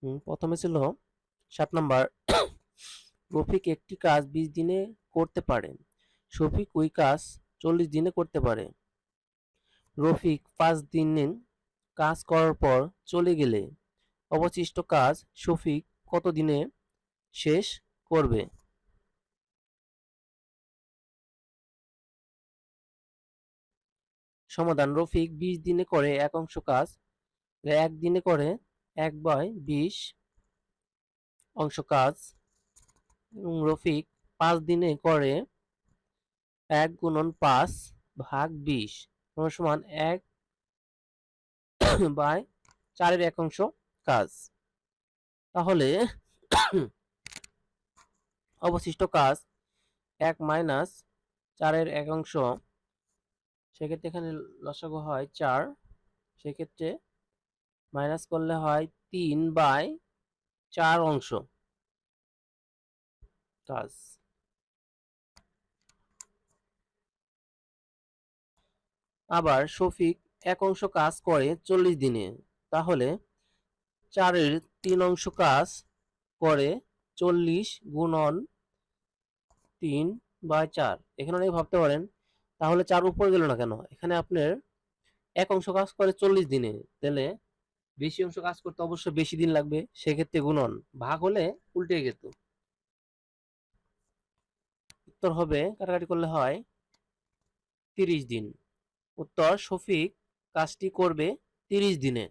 প্রথমে ছিল 7 নাম্বার। রফিক একটি কাজ 20 দিনে করতে পারে, শফিক ওই কাজ 40 দিনে করতে পারে। রফিক 5 দিন কাজ করার পর চলে গেলে অবশিষ্ট কাজ শফিক কত দিনে শেষ করবে? সমাধান: রফিক 20 দিনে করে 1 অংশ কাজ, 1 দিনে করে 1/20 অংশ কাজ, এবং রফিক 5 দিনে করে 1 × 5 / 20 সমান 1/4 কাজ। তাহলে অবশিষ্ট কাজ 1 - 4 সেক্ষেত্রে এখানে লসাগু হয় 4, সেক্ষেত্রে মাইনাস করলে হয় 3/4 অংশ কাজ। আবার শফিক 1 অংশ কাজ করে 40 দিনে, তাহলে 4-এর 3 অংশ কাজ করে 40 গুণন 3/4। এখানে অনেকে ভাবতে পারেন তাহলে 4 উপরে গেল না কেন? এখানে আপনার 1 অংশ কাজ করে 40 দিনে, তাহলে বেশি অংশ কাজ করতে অবশ্যই বেশি দিন লাগবে, সেক্ষেত্রে গুণন, ভাগ হলে উল্টে যেত। উত্তর হবে, কাটাকাটি করলে হয় 30 দিন। উত্তর: শফিক কাজটি করবে 30 দিনে।